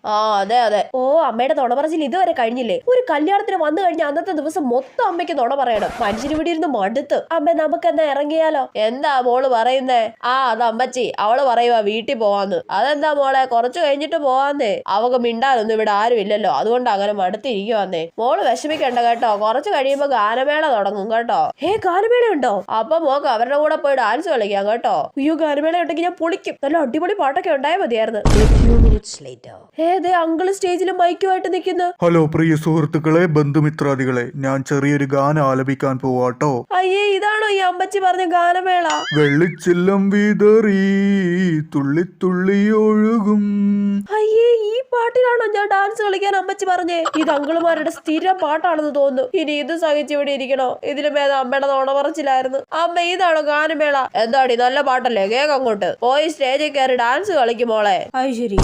ആ അതെ അതെ. ഓ അമ്മയുടെ നുണ പറച്ചിൽ ഇതുവരെ കഴിഞ്ഞില്ലേ? ഒരു കല്യാണത്തിന് വന്നു കഴിഞ്ഞ അന്നത്തെ ദിവസം മൊത്തം അമ്മയ്ക്ക് നുണ പറയണം. മനുഷ്യന് ഇവിടെ ഇരുന്ന് മടുത്ത്. അമ്മ നമുക്ക് എന്നാ ഇറങ്ങിയാലോ? എന്താ മോള് പറയുന്നേ? ആ അത് അമ്മച്ചി അവള് പറയുവാ വീട്ടിൽ പോവാന്ന്. അതെന്താ മോളെ കുറച്ചു കഴിഞ്ഞിട്ട് പോവാന്നേ? അവക്ക് മിണ്ടാനൊന്നും ഇവിടെ ആരും ഇല്ലല്ലോ, അതുകൊണ്ട് അങ്ങനെ മടുത്തിരിക്കുവാന്നേ. മോള് വിഷമിക്കണ്ട കേട്ടോ, കുറച്ച് കഴിയുമ്പോ ഗാനമേള തുടങ്ങും കേട്ടോ. ഗാനമേള ഉണ്ടോ? അപ്പൊ മോക്ക് അവരുടെ കൂടെ പോയി ഡാൻസ് കളിക്കാം കേട്ടോ. അയ്യോ ഗാനമേള ഉണ്ടെങ്കിൽ ഞാൻ പൊളിക്കും. നല്ല അടിപൊളി പാട്ടൊക്കെ ഉണ്ടായാൽ മതിയായിരുന്നു. അങ്കിള് സ്റ്റേജിൽ മൈക്കുമായിട്ട് നിൽക്കുന്നു. ഹലോ പ്രിയ സുഹൃത്തുക്കളെ, ബന്ധുമിത്രാദികളെ, ഞാൻ ചെറിയൊരു ഗാനം ആലപിക്കാൻ പോവാട്ടോ. അയ്യേ ഇതാണോ ഈ അമ്മച്ചി പറഞ്ഞ ഗാനമേള? വെള്ളിച്ചില്ലം വിതറി തുള്ളി തുള്ളി ഒഴുകും. അയ്യേ ഈ പാട്ടിലാണോ ഞാൻ ഡാൻസ് കളിക്കാൻ അമ്മച്ചി പറഞ്ഞേ? ഇത് അങ്കിളുമാരുടെ സ്ഥിരം പാട്ടാണെന്ന് തോന്നുന്നു. ഇനി ഇത് സഹിച്ചിവിടെ ഇരിക്കണോ? ഇതിലും ഭേദം അമ്മയുടെ നുണ പറച്ചിലായിരുന്നു. അമ്മ ഇതാണോ ഗാനമേള? എന്താടി നല്ല പാട്ടല്ലേ, കേക്ക് അങ്ങോട്ട് പോയി സ്റ്റേജിൽ കയറി ഡാൻസ് കളിക്കും മോളെ. അത് ശരി.